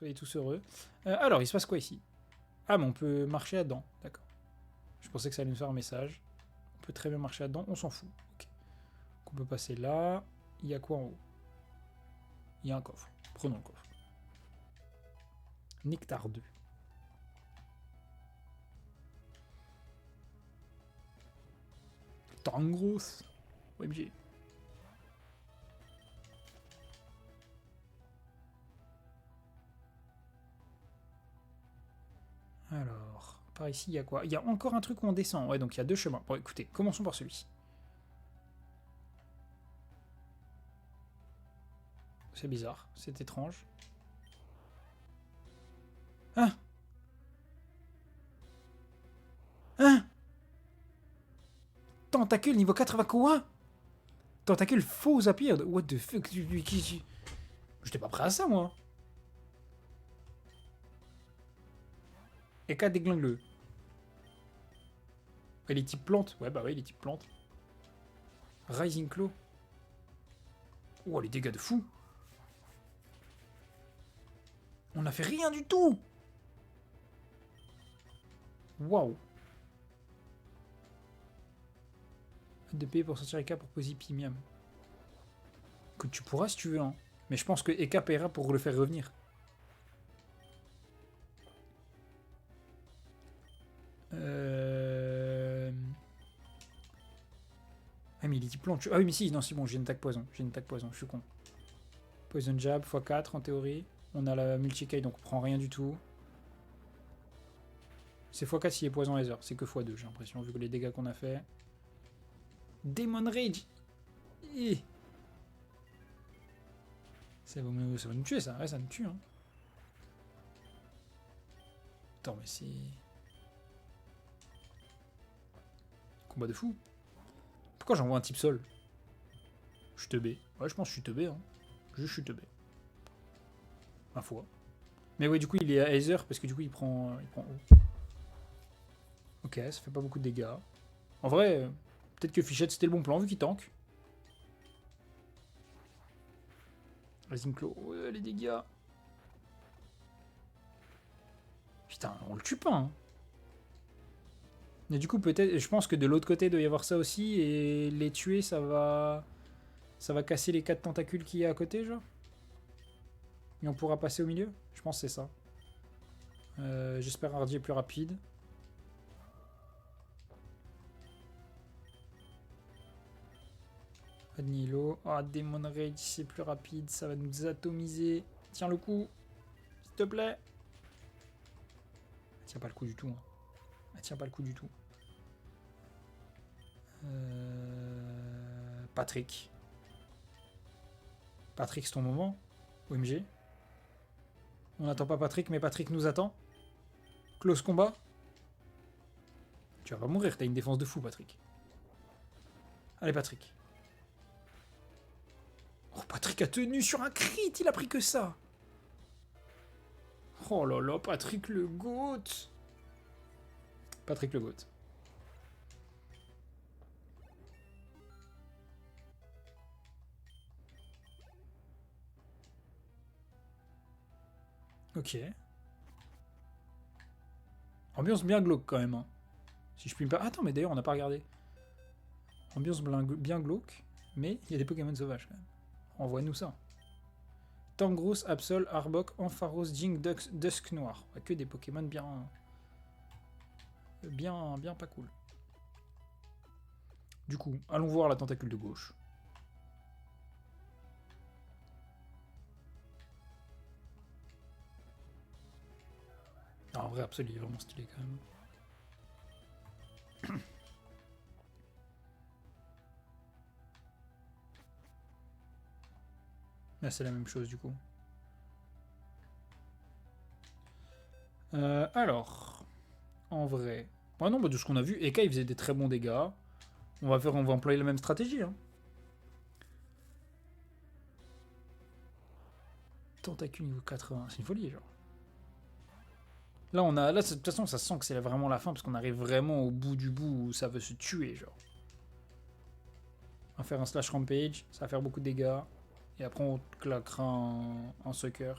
Soyez tous heureux. Alors, il se passe quoi ici? Ah, mais on peut marcher là-dedans. D'accord. Je pensais que ça allait nous faire un message. On peut très bien marcher là-dedans. On s'en fout. Ok. Donc, on peut passer là. Il y a quoi en haut? Il y a un coffre. Prenons le coffre. Nectar 2. Tangros. OMG. Alors, par ici, il y a quoi? Il y a encore un truc où on descend. Ouais, donc il y a 2 chemins. Bon, écoutez, commençons par celui-ci. C'est bizarre, c'est étrange. Hein? Hein? Tentacule niveau 80 quoi? Tentacule faux appeared. What the fuck? J'étais pas prêt à ça, moi. Et 4 déglingue-le. Et les types plantes. Ouais, bah ouais, les types plantes. Rising Claw. Oh, les dégâts de fou. On n'a fait rien du tout. Waouh. De payer pour sortir Eka pour poser Pimiam. Que tu pourras si tu veux, hein. Mais je pense que Eka paiera pour le faire revenir. Ah, mais il est type plante. Ah oui, mais si, non, c'est bon, j'ai une attaque poison. J'ai une attaque poison, je suis con. Poison jab x4 en théorie. On a la multi-K donc on prend rien du tout. C'est x4 s'il est poison laser. C'est que x2, j'ai l'impression, vu que les dégâts qu'on a fait. Demon Rage. Ça va nous tuer, ça. Ouais, ça nous tue. Hein. Attends, mais c'est... Combat de fou. Pourquoi j'envoie un type sol? Je suis teubé. Ouais, je pense que je suis teubé. Hein. Je suis teubé. Ma foi. Mais ouais, du coup, il est à Aether parce que du coup, il prend haut. Ok, ça fait pas beaucoup de dégâts. En vrai, peut-être que Fichette c'était le bon plan vu qu'il tank. Rising Claw, ouais, les dégâts. Putain, on le tue pas. Hein. Mais du coup, peut-être, je pense que de l'autre côté, il doit y avoir ça aussi. Et les tuer, ça va casser les 4 tentacules qu'il y a à côté, genre. Et on pourra passer au milieu. Je pense que c'est ça. J'espère Hardy est plus rapide. Adnilo. Ah, Demon Rage, c'est plus rapide. Ça va nous atomiser. Tiens le coup. S'il te plaît. Elle tient pas le coup du tout. Hein. Elle tient pas le coup du tout. Patrick. Patrick, c'est ton moment. OMG. On n'attend pas Patrick, mais Patrick nous attend. Close combat. Tu vas pas mourir, t'as une défense de fou, Patrick. Allez, Patrick. Oh, Patrick a tenu sur un crit, il a pris que ça. Oh là là, Patrick le GOAT. Patrick le GOAT. Ok. Ambiance bien glauque quand même. Hein. Si je puis me permettre. Attends, mais d'ailleurs, on n'a pas regardé. Ambiance bien glauque, mais il y a des Pokémon sauvages quand même. Envoie-nous ça. Tangros, Absol, Arbok, Ampharos, Jing, Dusk Noir. Que des Pokémon bien pas cool. Du coup, allons voir la tentacule de gauche. Ah, en vrai, Absol, il est vraiment stylé quand même. Là, c'est la même chose du coup. Alors, en vrai. Ouais, non, bah, de ce qu'on a vu, Eka il faisait des très bons dégâts. On va employer la même stratégie. Hein. Tentacule niveau 80, c'est une folie, genre. Là, de toute façon, ça sent que c'est vraiment la fin parce qu'on arrive vraiment au bout du bout où ça veut se tuer, genre. On va faire un slash rampage, ça va faire beaucoup de dégâts. Et après, on claquera un sucker.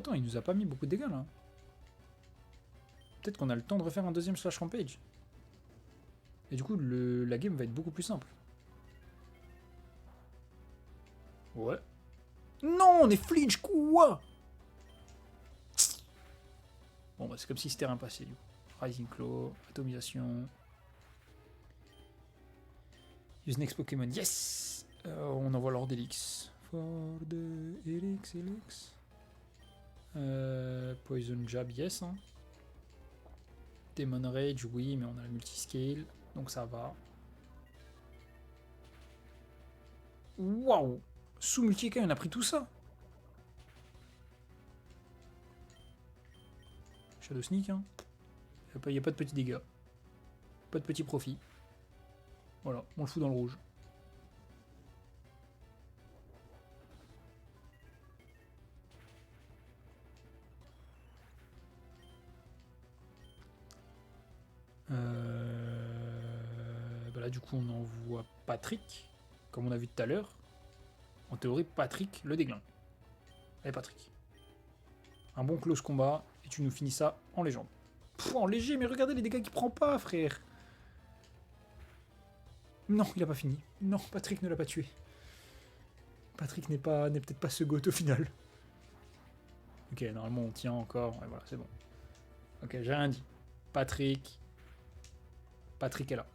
attends, il nous a pas mis beaucoup de dégâts là. Peut-être qu'on a le temps de refaire un deuxième slash rampage. Et du coup, la game va être beaucoup plus simple. Ouais. Non, on est flinch, quoi. Bon, bah c'est comme si c'était rien passé, du coup. Rising Claw, atomisation. Use next Pokémon, yes. On envoie l'ordre d'Elix. For the Elix. Poison Jab, yes. Hein. Demon Rage, oui, mais on a le multiscale, donc ça va. Waouh! Sous multi on a pris tout ça. Shadow Sneak, hein. Il n'y a pas de petits dégâts. Pas de petits profits. Voilà, on le fout dans le rouge. Bah là, du coup, on envoie Patrick, comme on a vu tout à l'heure. En théorie, Patrick le déglingue. Allez, Patrick. Un bon close combat, et tu nous finis ça en légende. Pff, en léger, mais regardez les dégâts qu'il prend pas, frère. Non, il a pas fini. Non, Patrick ne l'a pas tué. Patrick n'est peut-être pas ce goat au final. Ok, normalement on tient encore. Et voilà, c'est bon. Ok, j'ai rien dit. Patrick est là.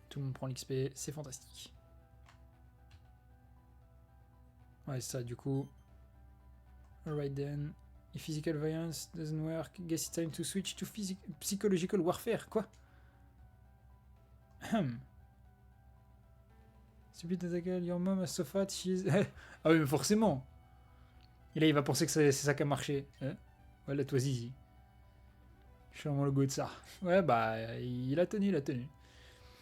Tout le monde prend l'XP, c'est fantastique. Ouais, ça, du coup. Alright then. If physical violence doesn't work, guess it's time to switch to psychological warfare. Quoi? Stupid attacker, your mom is so fat, she's. Ah oui, mais forcément. Et là, il va penser que c'est ça qui a marché. Hein, voilà, toi, Zizi. Je suis vraiment le go de ça. Ouais, bah, il a tenu.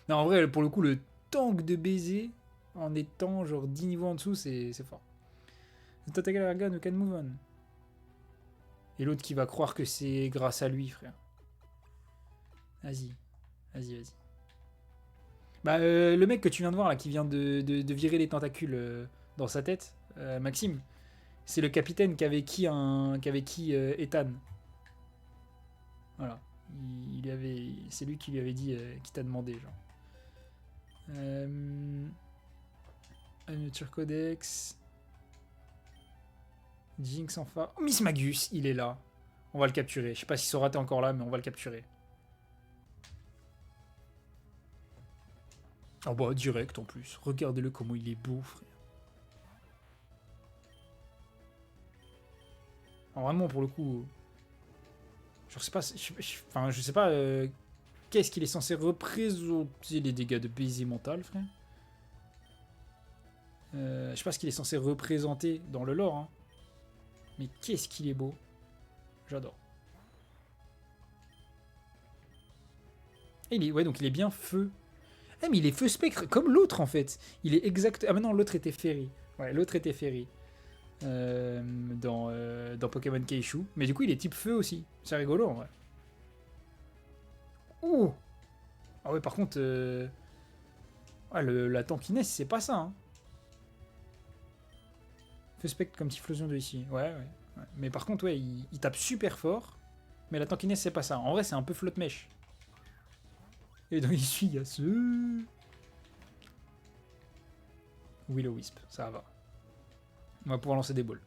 Non, en vrai, pour le coup, le tank de baiser, en étant genre 10 niveaux en dessous, c'est fort. T'attaquer la gun, we can move on. Et l'autre qui va croire que c'est grâce à lui, frère. Vas-y. Bah, le mec que tu viens de voir, là, qui vient de virer les tentacules dans sa tête, Maxime, c'est le capitaine qu'avait qui Ethan. Voilà. C'est lui qui lui avait dit, qui t'a demandé, genre. Nature Codex. Jinx enfin. Oh, Miss Magus, il est là. On va le capturer. Je sais pas si Sora est encore là, mais on va le capturer. Oh bah direct en plus. Regardez-le comment il est beau, frère. Alors, vraiment pour le coup. Je sais pas. Enfin, je sais pas. Qu'est-ce qu'il est censé représenter les dégâts de baiser mental, frère. Je sais pas ce qu'il est censé représenter dans le lore, hein. Mais qu'est-ce qu'il est beau. J'adore. Et ouais, donc il est bien feu. Eh, mais il est feu spectre, comme l'autre en fait. Il est exact. Ah, mais non, l'autre était Ferry. Ouais, l'autre était Ferry. Dans Pokémon Keishu. Mais du coup, il est type feu aussi. C'est rigolo en vrai. Ouh! Ah ouais, par contre. Ah, la tankiness, c'est pas ça. Hein. Feu spectre comme Typhlosion de ici. Ouais. Mais par contre, ouais, il tape super fort. Mais la tankiness, c'est pas ça. En vrai, c'est un peu flotte mèche. Et dans ici, il y a ce. Will-O-Wisp, ça va. On va pouvoir lancer des balles.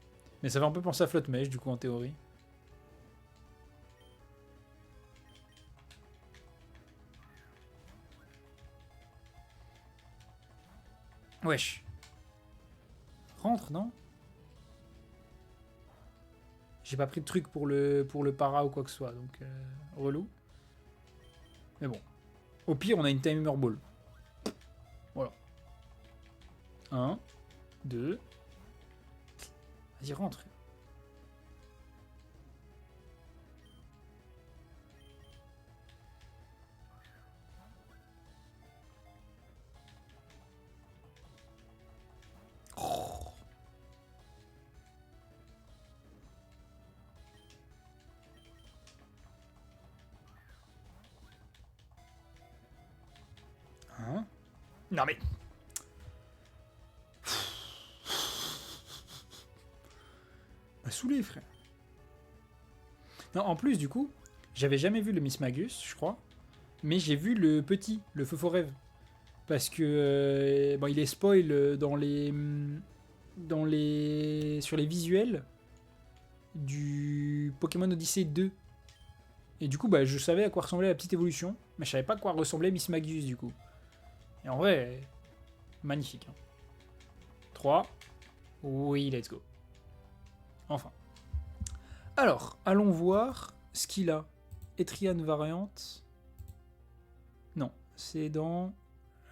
Mais ça fait un peu penser à flotte mèche, du coup, en théorie. Wesh. Rentre, non? J'ai pas pris de truc pour le para ou quoi que ce soit, donc relou. Mais bon. Au pire, on a une timer ball. Voilà. 1, 2. Vas-y, rentre. Oh. Hein? Non mais... M'a saoulé, frère. Non, en plus, du coup, j'avais jamais vu le Miss Magus, je crois. Mais j'ai vu le petit, le Feu Rêve. Parce que... bon, il est spoil dans les... sur les visuels du Pokémon Odyssey 2. Et du coup, bah, je savais à quoi ressemblait la petite évolution, mais je savais pas à quoi ressemblait Miss Magus, du coup. Et en vrai, magnifique. Hein. 3. Oui, let's go. Enfin. Alors, allons voir ce qu'il a. Etrian variante. Non, c'est dans...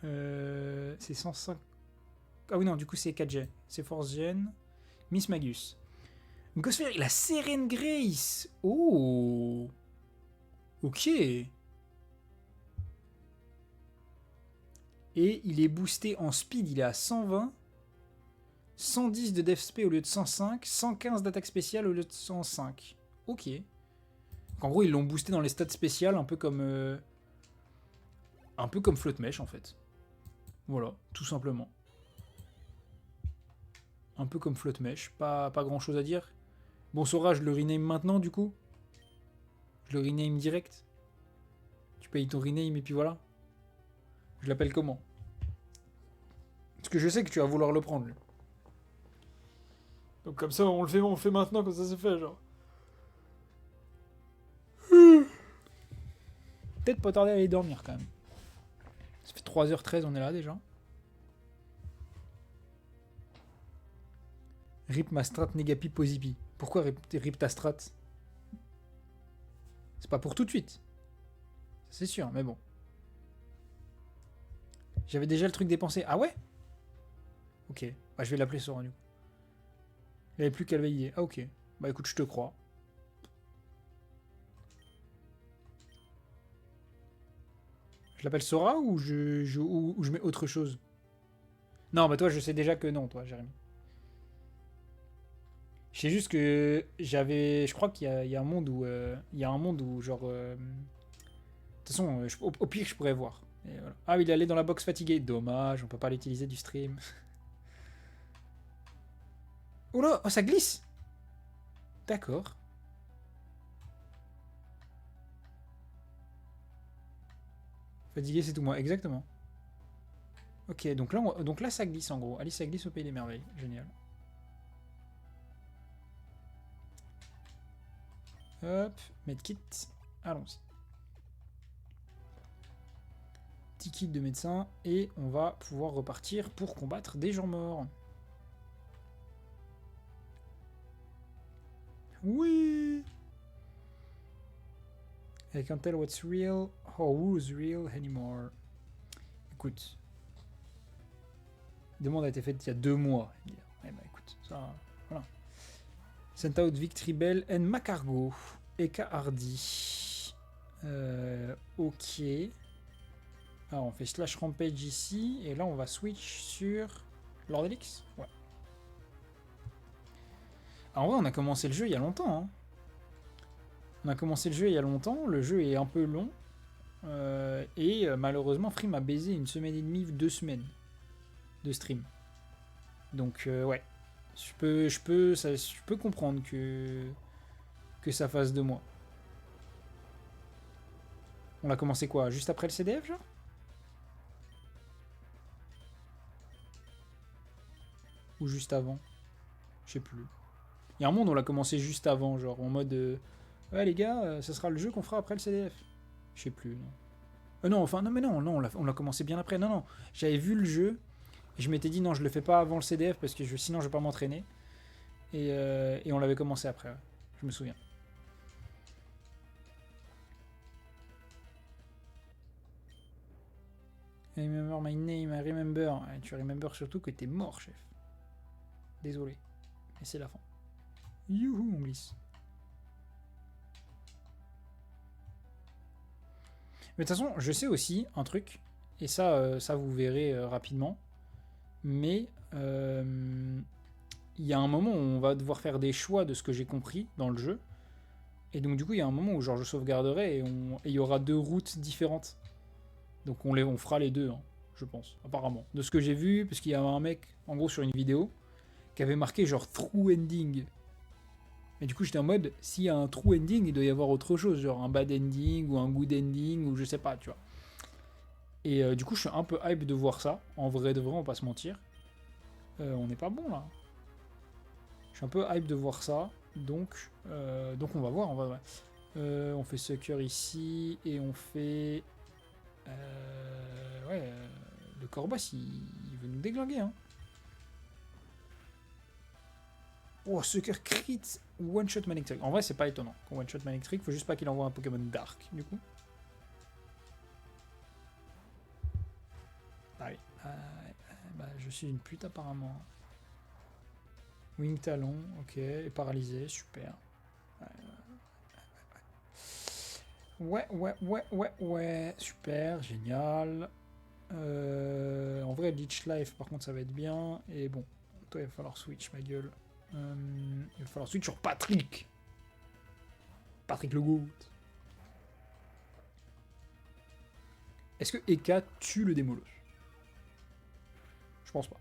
c'est 105... Ah oui, non, du coup, c'est 4 gen. C'est Force Gen. Miss Magus. Gosphère, il a Seren Grace. Oh. Ok. Et il est boosté en speed, il est à 120. 110 de def sp au lieu de 105. 115 d'attaque spéciale au lieu de 105. Ok. Donc, en gros, ils l'ont boosté dans les stats spéciales, un peu comme Floatmesh, en fait. Voilà, tout simplement. Un peu comme Floatmesh. Pas grand chose à dire. Bon, Sora, je le rename maintenant, du coup. Je le rename direct. Tu payes ton rename et puis voilà. Je l'appelle comment? Parce que je sais que tu vas vouloir le prendre. Donc comme ça, on le fait maintenant, comme ça c'est fait, genre. Peut-être pas tarder à aller dormir, quand même. Ça fait 3h13, on est là, déjà. Rip ma strat Negapi Posipi. Pourquoi rip ta strat? C'est pas pour tout de suite. C'est sûr, mais bon. J'avais déjà le truc dépensé. Ah ouais? Ok. Bah, je vais l'appeler Sora, du coup. Il n'y avait plus qu'à le veiller. Ah ok. Bah écoute, je te crois. Je l'appelle Sora ou je mets autre chose? Non, bah toi, je sais déjà que non, toi, Jérémy. Je sais juste que j'avais... Je crois qu'il y a un monde où... il y a un monde où, genre... de toute façon, au pire, je pourrais voir. Et voilà. Ah, il est allé dans la box fatigué. Dommage, on peut pas l'utiliser du stream. Oh là, oh, ça glisse. D'accord. Fatigué, c'est tout moi. Exactement. Ok, donc là, ça glisse en gros. Alice, ça glisse au Pays des Merveilles. Génial. Hop, medkit. Allons-y. Petit kit de médecin. Et on va pouvoir repartir pour combattre des gens morts. Oui. I can't tell what's real or who's real anymore. Écoute. La demande a été faite il y a 2 mois. Eh ben écoute, ça... Voilà. Sent out Victory Bell and Macargo. Eka Hardy. Ok. Alors on fait slash rampage ici. Et là on va switch sur Lord Elix. Ouais. Alors, en vrai on a commencé le jeu il y a longtemps. Hein. On a commencé le jeu il y a longtemps. Le jeu est un peu long. Malheureusement Free m'a baisé 1 semaine et demie, 2 semaines de stream. Donc ouais. Je peux comprendre que ça fasse 2 mois. On l'a commencé quoi? Juste après le CDF, genre? Ou juste avant? Je sais plus. Il y a un monde où on l'a commencé juste avant, genre en mode... ouais les gars, ça sera le jeu qu'on fera après le CDF. Je sais plus, non. Non, enfin, non mais non, on l'a commencé bien après. Non, non, j'avais vu le jeu, et je m'étais dit non, je le fais pas avant le CDF, parce que sinon je vais pas m'entraîner. Et on l'avait commencé après, ouais. Je me souviens. I remember my name, I remember. Ouais, tu remember surtout que t'es mort, chef. Désolé. Et c'est la fin. Youhou, on glisse. Mais de toute façon, je sais aussi un truc, et ça, ça vous verrez rapidement, mais il y a un moment où on va devoir faire des choix de ce que j'ai compris dans le jeu, et donc du coup il y a un moment où genre je sauvegarderai et il y aura 2 routes différentes. Donc on fera les 2, hein. je pense, apparemment. De ce que j'ai vu, parce qu'il y a un mec, en gros, sur une vidéo, qui avait marqué genre true ending. Et du coup, j'étais en mode, s'il y a un true ending, il doit y avoir autre chose, genre un bad ending ou un good ending ou je sais pas, tu vois. Et du coup, je suis un peu hype de voir ça. En vrai de vrai, on va pas se mentir. On n'est pas bon là. Je suis un peu hype de voir ça. Donc on va voir. On fait Sucker ici et on fait. Le Corboss, il veut nous déglinguer. Hein. Oh, Sucker crit one shot Manic Trick. En vrai, c'est pas étonnant. One shot Manic Trick, faut juste pas qu'il envoie un Pokémon Dark du coup. Ah oui. Je suis une pute apparemment. Wing Talon, ok. Et paralysé, super. Ouais. Super, génial. En vrai, Leech Life, par contre, ça va être bien. Et bon, toi, il va falloir switch, ma gueule. Il va falloir switch sur Patrick. Patrick le Goat. Est-ce que Eka tue le Démolos? Je pense pas.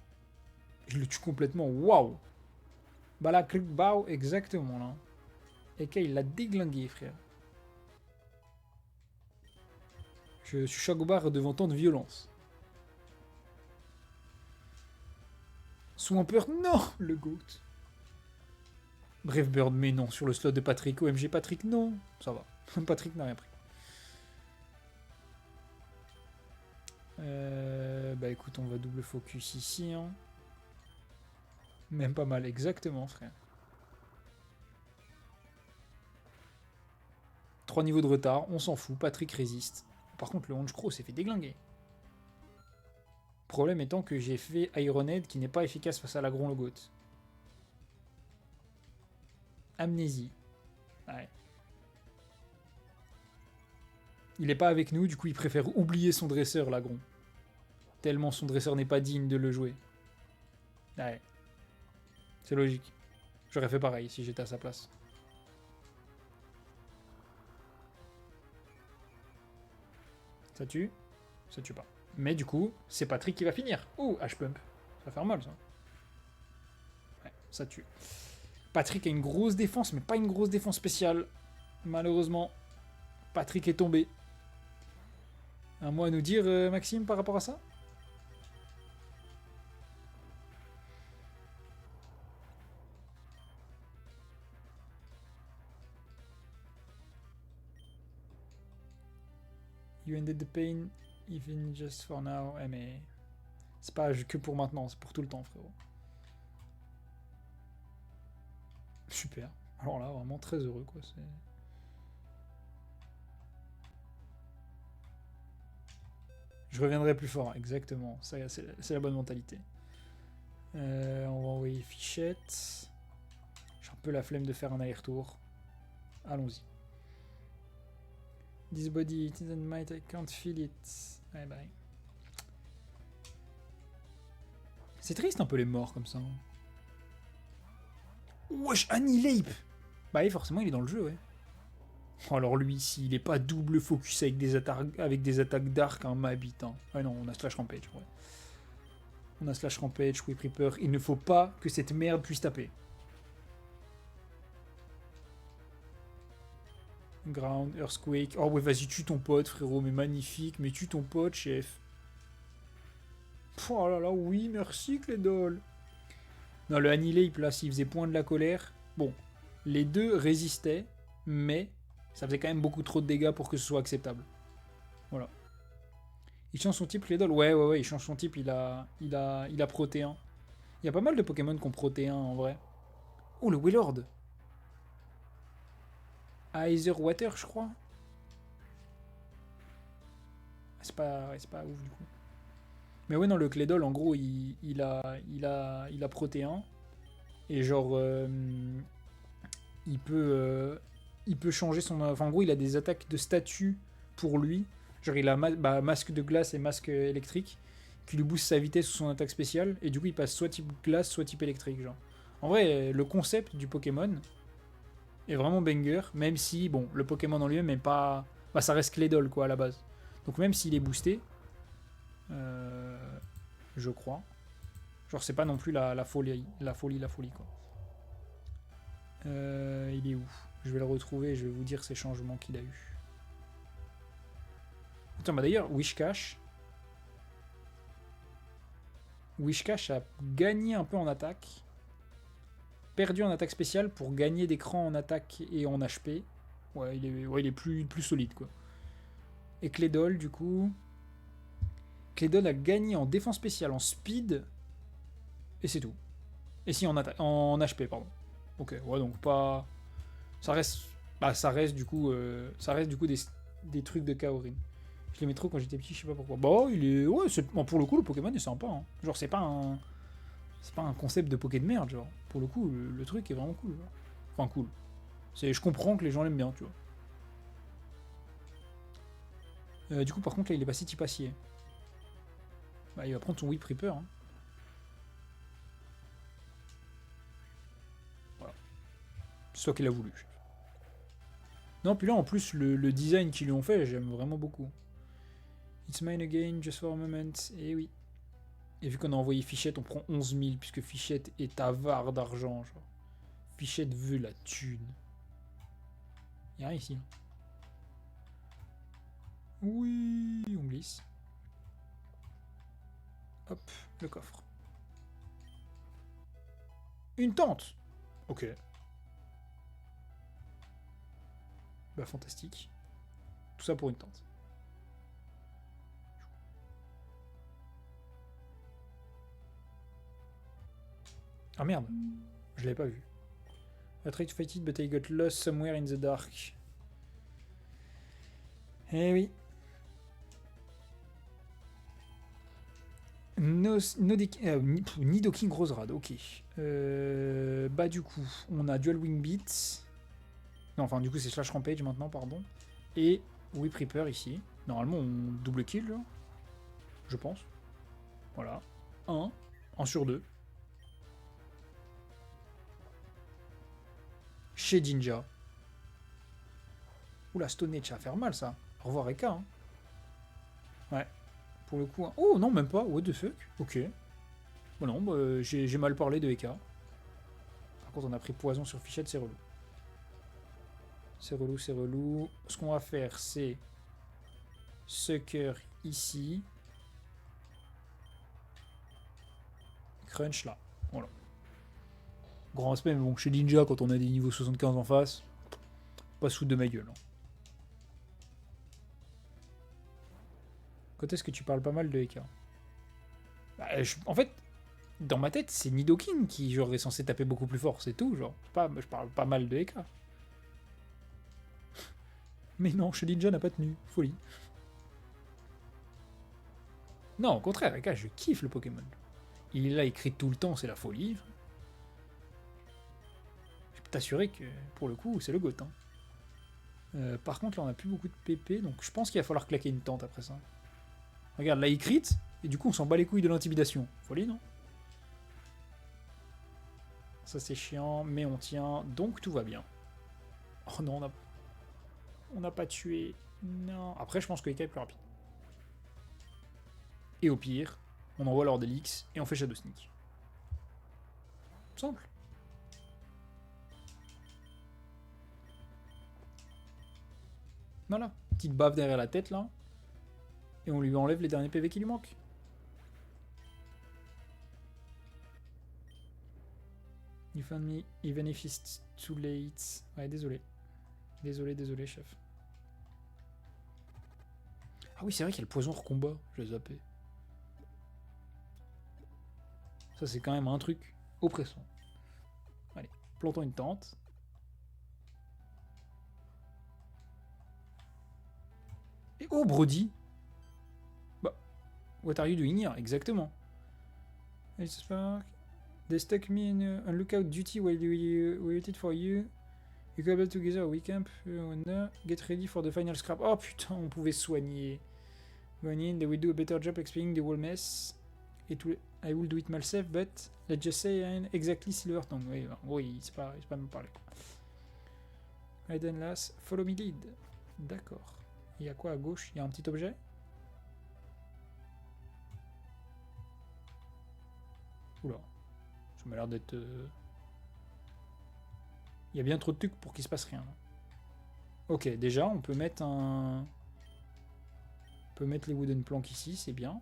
Je le tue complètement. Waouh! Bah là, click bow, exactement là. Eka, il l'a déglingué, frère. Je suis Chagobar devant tant de violence. Swampert, non! Le Goat. Brave Bird, mais non, sur le slot de Patrick. OMG Patrick, non. Ça va. Patrick n'a rien pris. Bah écoute, on va double focus ici. Hein. Même pas mal, exactement, frère. 3 niveaux de retard, on s'en fout. Patrick résiste. Par contre, le Honchcrow s'est fait déglinguer. Problème étant que j'ai fait Ironhead qui n'est pas efficace face à l'Agron Logot. Amnésie. Ouais. Il n'est pas avec nous, du coup il préfère oublier son dresseur, l'Agron. Tellement son dresseur n'est pas digne de le jouer. Ouais. C'est logique. J'aurais fait pareil si j'étais à sa place. Ça tue? Ça tue pas. Mais du coup, c'est Patrick qui va finir. Ouh, H-Pump. Ça va faire mal, ça. Ouais, ça tue. Patrick a une grosse défense, mais pas une grosse défense spéciale. Malheureusement, Patrick est tombé. Un mot à nous dire, Maxime, par rapport à ça? You ended the pain, even just for now. Eh mais... C'est pas que pour maintenant, c'est pour tout le temps, frérot. Super. Alors là, vraiment très heureux, quoi. Je reviendrai plus fort, exactement. C'est la bonne mentalité. On va envoyer Fichette. J'ai un peu la flemme de faire un aller-retour. Allons-y. This body, it isn't might, I can't feel it. Bye bye. C'est triste un peu les morts comme ça. Wesh, Annihilate. Bah oui, forcément, il est dans le jeu, ouais. Alors lui, s'il est pas double focus avec des attaques dark, hein, m'habite. Hein. Ah non, on a Slash Rampage, ouais. On a Slash Rampage, Whip Reaper. Il ne faut pas que cette merde puisse taper. Ground, Earthquake. Oh ouais, vas-y, tue ton pote, frérot, mais magnifique. Mais tue ton pote, chef. Oh là là, oui, merci, Clédol. Non, le Annihilate, là, s'il faisait point de la colère... Bon, les deux résistaient, mais ça faisait quand même beaucoup trop de dégâts pour que ce soit acceptable. Voilà. Il change son type, Clédol. Ouais, il change son type, il a Proté 1. Il y a pas mal de Pokémon qui ont Proté 1, en vrai. Oh, le Wailord. Either Water, je crois. C'est pas ouf, du coup. Mais ouais, non, le Clédol, en gros, il a Proté 1. Et genre, il peut changer son... Enfin, en gros, il a des attaques de statut pour lui. Genre, il a masque de glace et masque électrique qui lui booste sa vitesse ou son attaque spéciale. Et du coup, il passe soit type glace, soit type électrique, genre. En vrai, le concept du Pokémon est vraiment banger, même si, bon, le Pokémon en lui-même est pas... Bah, ça reste Clédol, quoi, à la base. Donc même s'il est boosté, Je crois. Genre, c'est pas non plus la folie, quoi. Il est où? Je vais le retrouver et je vais vous dire ces changements qu'il a eu. Attends, bah d'ailleurs, Wishcash a gagné un peu en attaque. Perdu en attaque spéciale pour gagner des crans en attaque et en HP. Ouais, il est plus solide, quoi. Et Clédol, du coup... Clédol a gagné en défense spéciale, en speed... Et c'est tout. Et si, en HP, pardon. Ok, ouais, donc pas... Ça reste... Bah, ça reste du coup des trucs de Kaorin. Je l'aimais trop quand j'étais petit, je sais pas pourquoi. Bah, il est... Ouais, bon, pour le coup, le Pokémon est sympa. Hein. Genre, c'est pas un concept de Poké de merde, genre. Pour le coup, le truc est vraiment cool. Genre. Enfin, cool. Je comprends que les gens l'aiment bien, tu vois. Du coup, par contre, là, il est passé type acier. Bah, il va prendre son Whip Reaper. Hein. Voilà. C'est toi qui l'as voulu. Non, puis là, en plus, le design qu'ils lui ont fait, j'aime vraiment beaucoup. It's mine again, just for a moment. Et oui. Et vu qu'on a envoyé Fichette, on prend 11 000, puisque Fichette est avare d'argent, genre. Fichette veut la thune. Y'a rien ici. Hein. Oui, on glisse. Hop, le coffre. Une tente. Ok. Bah, fantastique. Tout ça pour une tente. Ah merde, je l'avais pas vu. I tried to fight it, but I got lost somewhere in the dark. Eh oui. Nidoking Roserad, ok. Bah du coup, on a Dual Wing Beat. Non, enfin du coup c'est Slash Rampage maintenant, pardon. Et Whip Reaper ici. Normalement on double kill, là. Je pense. Voilà. 1 sur 2. Chez Jinja. Oula, Stone Age, ça va faire mal ça. Au revoir Eka. Hein. Ouais. Pour le coup. Hein. Oh non, même pas. What the fuck. Ok. Bon, non, bah, j'ai mal parlé de Eka. Par contre, on a pris poison sur Fichette, c'est relou. C'est relou, c'est relou. Ce qu'on va faire, c'est Sucker ici. Crunch là. Voilà. Grand respect, mais bon, chez Ninja, quand on a des niveaux 75 en face, pas se foutre de ma gueule. Hein. Quand est-ce que tu parles pas mal de Eka? Bah, en fait, dans ma tête, c'est Nidoking qui genre, est censé taper beaucoup plus fort, c'est tout. Genre, je parle pas mal de Eka. Mais non, chez Ninja n'a pas tenu. Folie. Non, au contraire, Eka, je kiffe le Pokémon. Il est là écrit tout le temps, c'est la folie. Je peux t'assurer que, pour le coup, c'est le GOAT. Hein. Par contre, là, on a plus beaucoup de PP, donc je pense qu'il va falloir claquer une tente après ça. Regarde, là, il crit, et du coup, on s'en bat les couilles de l'intimidation. Folie, non? Ça, c'est chiant, mais on tient, donc tout va bien. Oh non, on n'a pas tué. Non. Après, je pense que Eka est plus rapide. Et au pire, on envoie Lord Elix et on fait Shadow Sneak. Simple. Voilà. Petite baffe derrière la tête, là. Et on lui enlève les derniers PV qui lui manquent. You found me, even if it's too late. Ouais, désolé. Désolé, chef. Ah oui, c'est vrai qu'il y a le poison hors combat. Je l'ai zappé. Ça, c'est quand même un truc oppressant. Allez, plantons une tente. Et oh, Brody. Bah, what are you doing here? Exactement. They stuck me in a lookout duty while we waited for you. You cobbled together a camp. Get ready for the final scrap. Oh putain, on pouvait soigner. Going in, they will do a better job explaining the whole mess. I will do it myself, but let's just say exactly Silver Tongue. Oui, c'est pas me parler. Raiden Lass, follow me lead. D'accord. Il y a quoi à gauche? Il y a un petit objet? Oula. Ça m'a l'air d'être... Il y a bien trop de trucs pour qu'il se passe rien. Là. Ok, déjà, on peut mettre un... On peut mettre les wooden planks ici, c'est bien.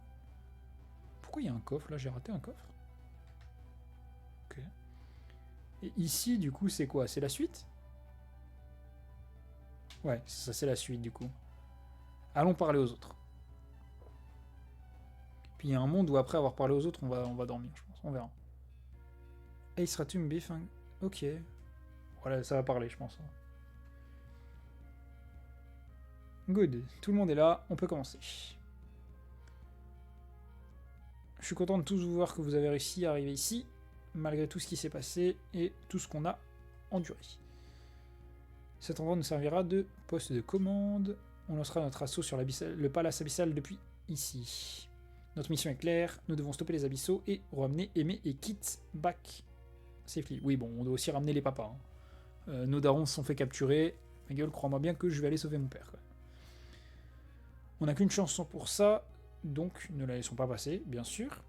Pourquoi il y a un coffre là? J'ai raté un coffre. Ok. Et ici, du coup, c'est quoi? C'est la suite? Ouais, ça c'est la suite, du coup. Allons parler aux autres. Puis il y a un monde où après avoir parlé aux autres, on va dormir, je pense. On verra. Ace Ratum Bifang. Ok. Voilà, ça va parler, je pense. Good. Tout le monde est là, on peut commencer. Je suis content de tous vous voir que vous avez réussi à arriver ici, malgré tout ce qui s'est passé et tout ce qu'on a enduré. Cet endroit nous servira de poste de commande. On lancera notre assaut sur le palace abyssal depuis ici. Notre mission est claire, nous devons stopper les abyssaux et ramener Aimé et Kit back safely. Oui, bon, on doit aussi ramener les papas. Hein. Nos darons se sont fait capturer. Ma gueule, crois-moi bien que je vais aller sauver mon père. Quoi. On n'a qu'une chance pour ça, donc ne la laissons pas passer, bien sûr.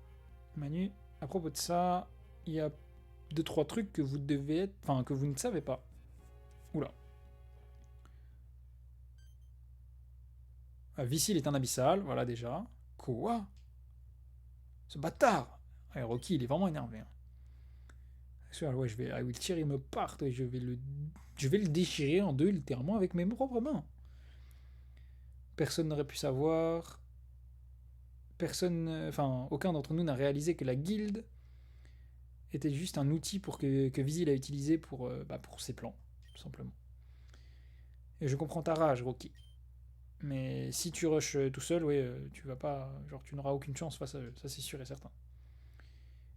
Manu, à propos de ça, il y a 2-3 trucs que vous devez être... Enfin, que vous ne savez pas. Oula. Vissil est un abyssal, voilà déjà. Quoi? Ce bâtard! Ouais, Rocky, il est vraiment énervé. Hein. Ouais, je vais... I will tear him apart, je vais le déchirer en deux, littéralement, avec mes propres mains. Personne n'aurait pu savoir... Personne... Enfin, aucun d'entre nous n'a réalisé que la guilde était juste un outil pour que Vissil a utilisé pour ses plans, tout simplement. Et je comprends ta rage, Rocky. Mais si tu rushes tout seul, ouais, tu vas pas... Genre, tu n'auras aucune chance face à eux, ça c'est sûr et certain.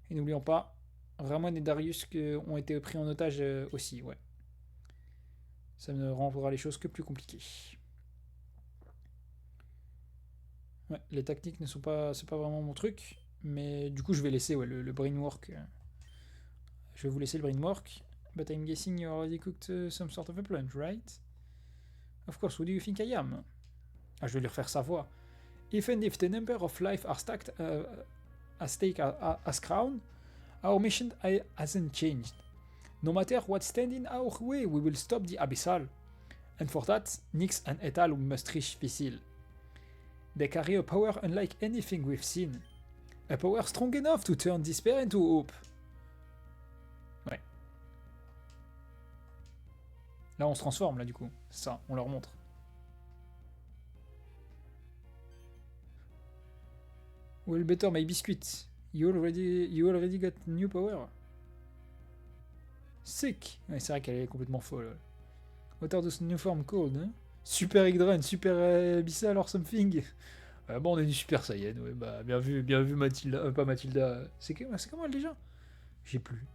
Et n'oublions pas, Ramon et Darius ont été pris en otage aussi, ouais. Ça ne rendra les choses que plus compliquées. Ouais, les tactiques ne sont pas... C'est pas vraiment mon truc, mais du coup je vais laisser le brainwork. Je vais vous laisser le brainwork. But I'm guessing you already cooked some sort of a plant, right? Of course, who do you think I am? Ah, je vais lui refaire sa voix. Even if the number of life are stacked at stake as crown, our mission hasn't changed. No matter what stands in our way, we will stop the Abyssal. And for that, Nyx and Ethal must reach Vissil. They carry a power unlike anything we've seen. A power strong enough to turn despair into hope. Ouais. Là, on se transforme, là, du coup. C'est ça, on leur montre. Well, better my biscuit. You already got new power. Sick. Ouais, c'est vrai qu'elle est complètement folle. What are those new form called, hein? Super Yggdrasil, Super Abyssal or something. Bon, on est du Super Saiyan, ouais. Bah, bien vu Mathilda. Pas Mathilda. C'est comment elle déjà? J'ai plus.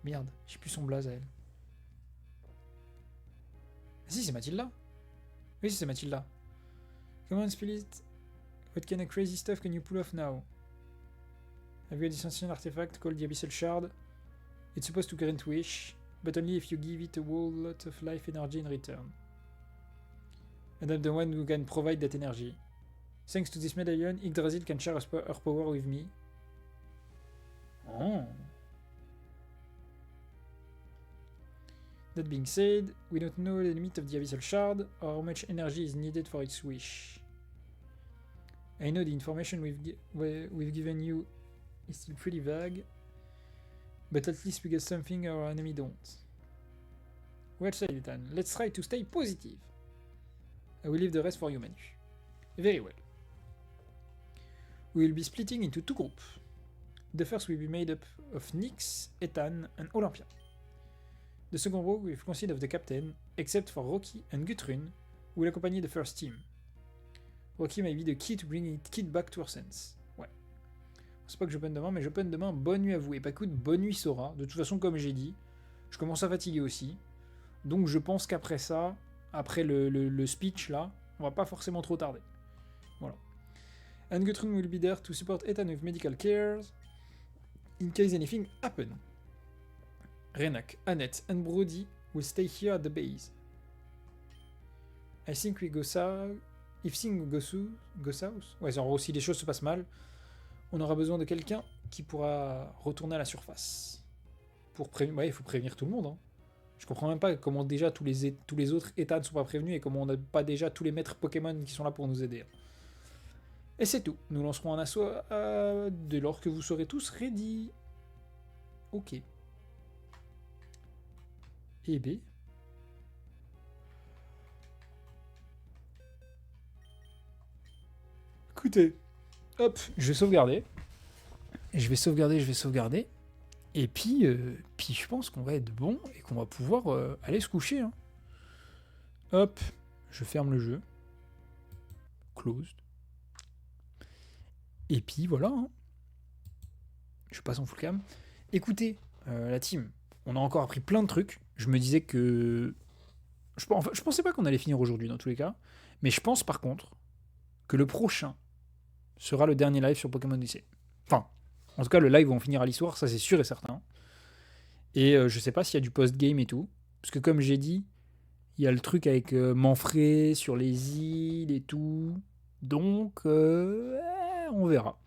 Merde, j'ai plus son blaze à elle. Ah, si, c'est Mathilda. Oui, c'est Mathilda. Come on, Spirit. What kind of crazy stuff can you pull off now? Have you got this ancient artifact called the Abyssal Shard? It's supposed to grant wish, but only if you give it a whole lot of life energy in return. And I'm the one who can provide that energy. Thanks to this medallion, Yggdrasil can share her power with me. Oh. That being said, we don't know the limit of the Abyssal Shard or how much energy is needed for its wish. I know the information we've given you is still pretty vague, but at least we get something our enemy don't. Well said, Ethan. Let's try to stay positive. I will leave the rest for you, Manu. Very well. We will be splitting into 2 groups. The first will be made up of Nyx, Ethan, and Olympia. The second group will consist of the captain, except for Rocky and Gutrun, who will accompany the first team. Rocky may be the key to bringing Kid back to her sense. Ouais. C'est pas que j'open demain, mais j'open demain. Bonne nuit à vous. Et pas écoute, bonne nuit Sora. De toute façon, comme j'ai dit, je commence à fatiguer aussi. Donc je pense qu'après ça, après le speech là, on va pas forcément trop tarder. Voilà. And Gutrun will be there to support Ethan with medical cares in case anything happen. Renak, Annette and Brody will stay here at the base. I think we go south. If things go south, ouais, genre si les choses se passent mal, on aura besoin de quelqu'un qui pourra retourner à la surface. Pour prévenir... Ouais, il faut prévenir tout le monde. Hein. Je comprends même pas comment déjà tous les autres états ne sont pas prévenus et comment on n'a pas déjà tous les maîtres Pokémon qui sont là pour nous aider. Et c'est tout. Nous lancerons un assaut dès lors que vous serez tous ready. Ok. Et B. Écoutez, hop, je vais sauvegarder. Je vais sauvegarder. Et puis je pense qu'on va être bon et qu'on va pouvoir aller se coucher. Hein. Hop, je ferme le jeu. Closed. Et puis voilà. Hein. Je passe en full cam. Écoutez, la team, on a encore appris plein de trucs. Je me disais que... je pensais pas qu'on allait finir aujourd'hui dans tous les cas. Mais je pense par contre que le prochain sera le dernier live sur Pokémon Odyssey. Enfin, en tout cas, le live où on finira l'histoire, ça c'est sûr et certain. Et je sais pas s'il y a du post-game et tout. Parce que comme j'ai dit, il y a le truc avec Manfred sur les îles et tout. Donc, on verra.